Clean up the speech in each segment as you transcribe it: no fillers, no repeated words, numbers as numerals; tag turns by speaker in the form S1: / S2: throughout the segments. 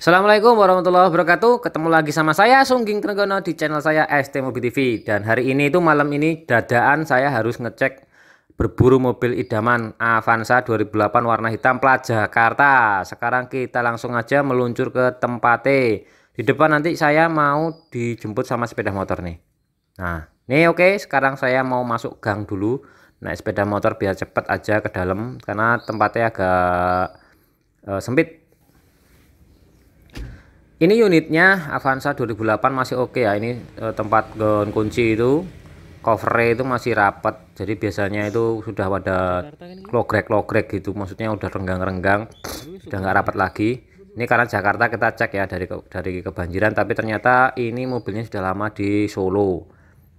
S1: Assalamualaikum warahmatullahi wabarakatuh. Ketemu lagi sama saya Sungging Trenggono di channel saya ST Mobil TV. Dan hari ini malam ini dadaan saya harus ngecek berburu mobil idaman Avanza 2008 warna hitam plat Jakarta. Sekarang kita langsung aja meluncur ke tempatnya. Di depan nanti saya mau dijemput sama sepeda motor nih. Nah, nih oke, sekarang saya mau masuk gang dulu. Naik sepeda motor biar cepet aja ke dalam karena tempatnya agak sempit. Ini unitnya Avanza 2008 masih oke ya. Ini tempat kunci itu covernya itu masih rapat. Jadi biasanya itu sudah pada logrek-logrek gitu. Maksudnya udah renggang-renggang, udah nggak rapat lagi. Ini karena Jakarta kita cek ya dari kebanjiran. Tapi ternyata ini mobilnya sudah lama di Solo.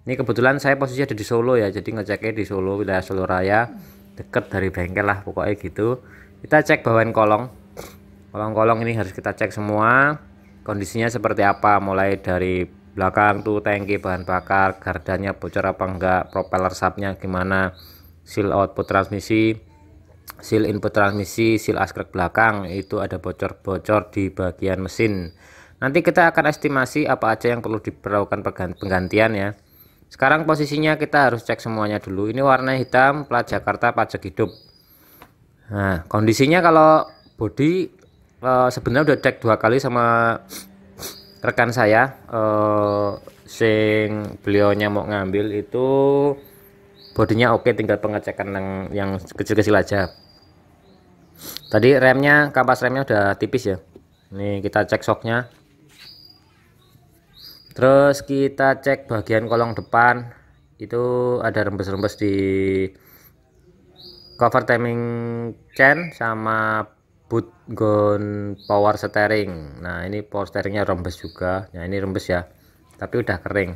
S1: Ini kebetulan saya posisinya ada di Solo ya. Jadi ngeceknya di Solo, wilayah Solo Raya, deket dari bengkel lah pokoknya gitu. Kita cek bawaan kolong. Kolong-kolong ini harus kita cek semua. Kondisinya seperti apa, mulai dari belakang tuh tangki bahan bakar, gardanya bocor apa enggak, propeller sapnya gimana, seal output transmisi, seal input transmisi, seal askrek belakang itu ada bocor-bocor di bagian mesin. Nanti kita akan estimasi apa aja yang perlu diperlukan penggantian ya. Sekarang posisinya kita harus cek semuanya dulu. Ini warna hitam plat Jakarta pajak hidup. Nah, kondisinya kalau bodi sebenarnya udah cek 2 kali sama rekan saya, sing beliaunya mau ngambil itu bodinya oke, tinggal pengecekan yang kecil-kecil aja. Tadi remnya, kampas remnya udah tipis ya. Ini kita cek shocknya, terus kita cek bagian kolong depan itu ada rembes-rembes di cover timing chain sama boot gon power steering. Nah ini power steeringnya rembes juga. Nah ini rembes ya, tapi udah kering.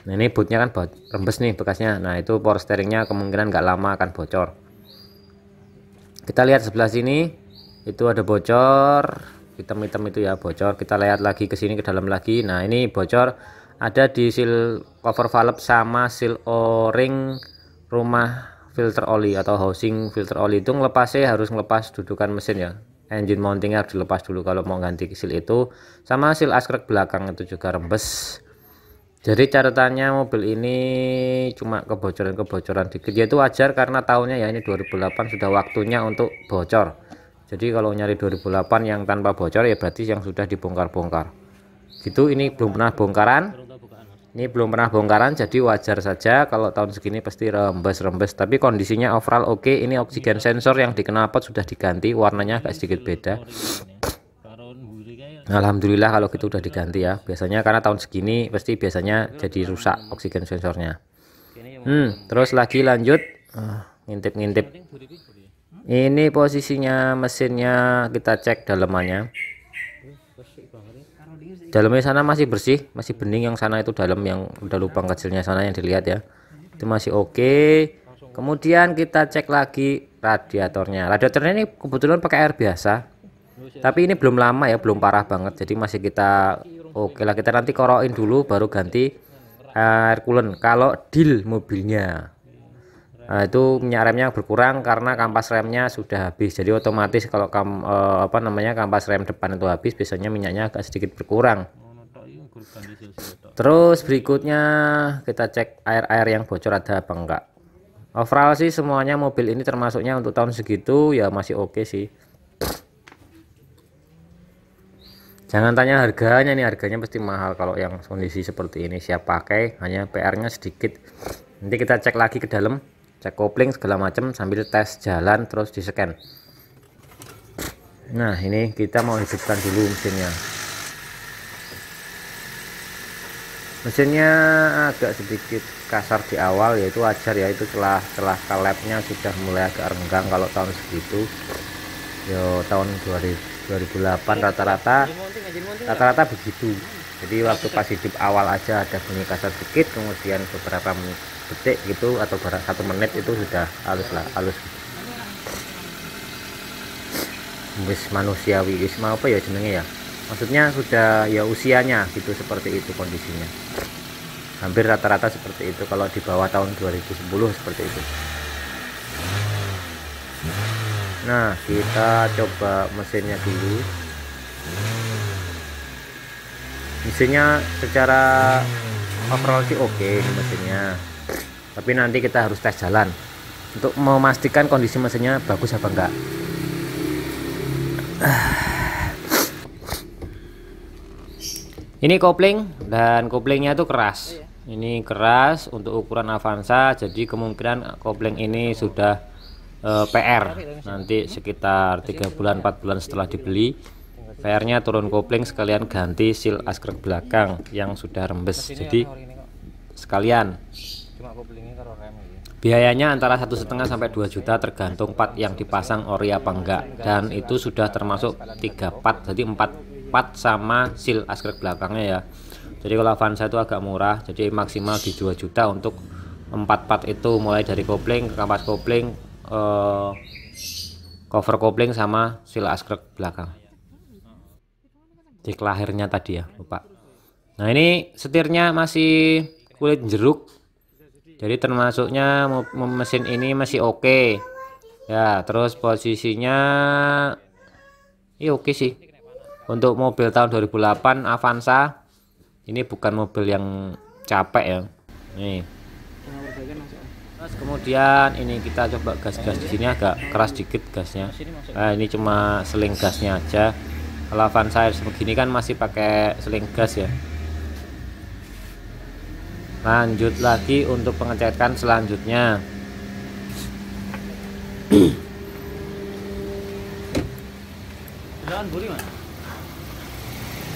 S1: Nah ini bootnya kan rembes nih bekasnya. Nah itu power steeringnya kemungkinan nggak lama akan bocor. Kita lihat sebelah sini itu ada bocor hitam-hitam itu ya, bocor. Kita lihat lagi ke sini, ke dalam lagi. Nah ini bocor ada di seal cover valve sama seal o-ring rumah filter oli atau housing filter oli. Itu ngelepasnya harus ngelepas dudukan mesin ya, engine mountingnya harus dilepas dulu kalau mau ganti seal itu, sama seal askrek belakang itu juga rembes. Jadi catatannya mobil ini cuma kebocoran dikit ya, itu wajar karena tahunnya ya ini 2008 sudah waktunya untuk bocor. Jadi kalau nyari 2008 yang tanpa bocor ya berarti yang sudah dibongkar-bongkar gitu. Ini belum pernah bongkaran, jadi wajar saja kalau tahun segini pasti rembes-rembes. Tapi kondisinya overall oke. Ini oksigen sensor yang di knalpot sudah diganti, warnanya agak sedikit beda. Alhamdulillah kalau gitu udah diganti ya. Biasanya karena tahun segini pasti biasanya jadi rusak oksigen sensornya. Terus lagi lanjut ngintip-ngintip. Ini posisinya mesinnya, kita cek dalemannya. Dalamnya sana masih bersih, masih bening. Yang sana itu dalam, yang udah lubang kecilnya sana yang dilihat ya, itu masih oke. Kemudian kita cek lagi radiatornya. Radiatornya ini kebetulan pakai air biasa, tapi ini belum lama ya, belum parah banget. Jadi masih kita oke lah. Kita nanti koroin dulu baru ganti air coolant kalau deal mobilnya. Nah, itu minyak remnya berkurang karena kampas remnya sudah habis. Jadi otomatis kalau kampas rem depan itu habis, biasanya minyaknya agak sedikit berkurang. Terus berikutnya kita cek air yang bocor ada apa enggak. Overall sih semuanya mobil ini termasuknya untuk tahun segitu ya masih oke sih. Jangan tanya harganya, nih harganya pasti mahal kalau yang kondisi seperti ini. Siap pakai, hanya PR-nya sedikit. Nanti kita cek lagi ke dalam, cek kopling segala macam sambil tes jalan terus di scan. Nah ini kita mau hidupkan dulu mesinnya agak sedikit kasar di awal, yaitu wajar ya, itu setelah kalapnya sudah mulai agak renggang kalau tahun segitu. Yo tahun 2008 rata-rata begitu. Jadi waktu pas hidup awal aja ada bunyi kasar sedikit, kemudian beberapa detik gitu atau 1 menit itu sudah halus wis manusiawi, wis mau apa ya jenenge ya, maksudnya sudah ya usianya gitu, seperti itu kondisinya. Hampir rata-rata seperti itu kalau di bawah tahun 2010 seperti itu. Nah kita coba mesinnya dulu. Mesinnya secara overall sih oke ini mesinnya, tapi nanti kita harus tes jalan untuk memastikan kondisi mesinnya bagus apa enggak. Ini kopling, dan koplingnya itu keras. Ini keras untuk ukuran Avanza, jadi kemungkinan kopling ini sudah PR nanti sekitar 3 bulan 4 bulan setelah dibeli. PR-nya turun kopling sekalian ganti seal askrek belakang yang sudah rembes, jadi sekalian. Biayanya antara 1,5 sampai 2 juta tergantung part yang dipasang ori apa enggak, dan itu sudah termasuk 3 part, jadi 4 part sama seal askrek belakangnya ya. Jadi kalau Avanza itu agak murah, jadi maksimal di 2 juta untuk 4 part itu, mulai dari kopling, kampas kopling, cover kopling sama seal askrek belakang. Cek lahirnya tadi ya, lupa. Nah ini setirnya masih kulit jeruk, jadi termasuknya mesin ini masih oke ya. Terus posisinya iya oke sih untuk mobil tahun 2008 Avanza. Ini bukan mobil yang capek ya nih. Terus kemudian ini kita coba gas-gas di sini, agak keras dikit gasnya. Nah ini cuma seling gasnya aja. Kalau Avanza begini kan masih pakai seling gas ya. Lanjut lagi untuk pengecekan selanjutnya.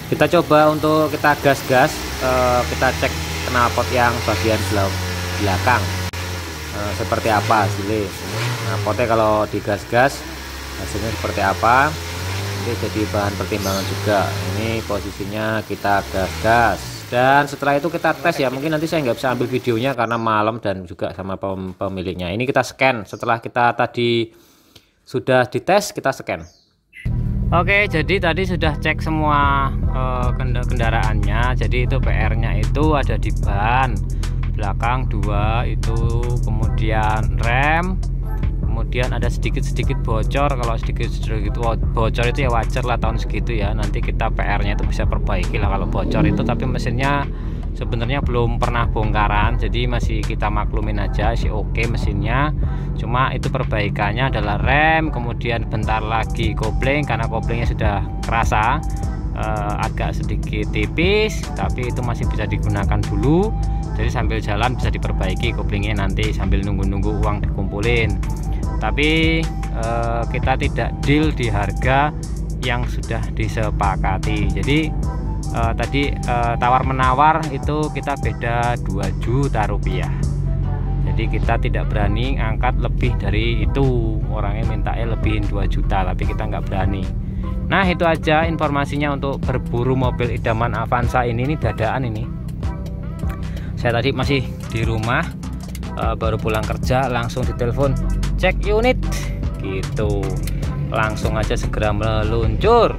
S1: Kita coba untuk kita gas-gas, kita cek knalpot yang bagian belakang seperti apa hasilnya. Knalpotnya kalau digas-gas hasilnya seperti apa, ini jadi bahan pertimbangan juga. Ini posisinya kita gas-gas, dan setelah itu kita tes ya. Mungkin nanti saya nggak bisa ambil videonya karena malam dan juga sama pemiliknya. Ini kita scan setelah kita tadi sudah dites, kita scan. Oke, jadi tadi sudah cek semua kendaraannya. Jadi itu PR-nya itu ada di ban belakang 2 itu, kemudian rem, kemudian ada sedikit bocor. Kalau sedikit bocor itu ya wajar lah, tahun segitu ya. Nanti kita PR-nya itu bisa perbaiki lah kalau bocor itu, tapi mesinnya sebenarnya belum pernah bongkaran, jadi masih kita maklumin aja sih oke mesinnya. Cuma itu perbaikannya adalah rem, kemudian bentar lagi kopling, karena koplingnya sudah kerasa agak sedikit tipis, tapi itu masih bisa digunakan dulu. Jadi sambil jalan bisa diperbaiki koplingnya nanti sambil nunggu uang dikumpulin. Tapi kita tidak deal di harga yang sudah disepakati. Jadi tadi tawar menawar itu kita beda 2 juta rupiah. Jadi kita tidak berani angkat lebih dari itu. Orangnya mintanya lebihin 2 juta, tapi kita nggak berani. Nah itu aja informasinya untuk berburu mobil idaman Avanza ini dadaan ini. Saya tadi masih di rumah, baru pulang kerja, langsung ditelepon cek unit gitu, langsung aja segera meluncur.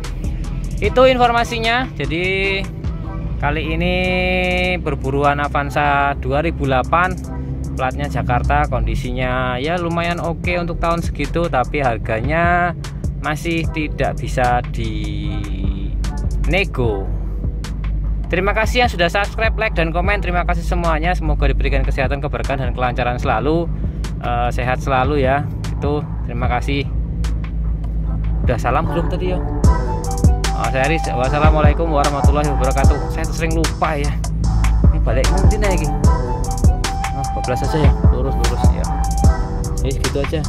S1: Itu informasinya. Jadi kali ini berburuan Avanza 2008, platnya Jakarta, kondisinya ya lumayan oke untuk tahun segitu, tapi harganya masih tidak bisa dinego. Terima kasih yang sudah subscribe, like, dan komen. Terima kasih semuanya. Semoga diberikan kesehatan, keberkahan, dan kelancaran selalu. Sehat selalu ya. Itu terima kasih. Udah salam belum tadi ya? Saya Aris. Wassalamualaikum warahmatullahi wabarakatuh. Saya sering lupa ya. Ini balik nanti lagi. 12 aja ya, lurus ya. Jadi gitu aja.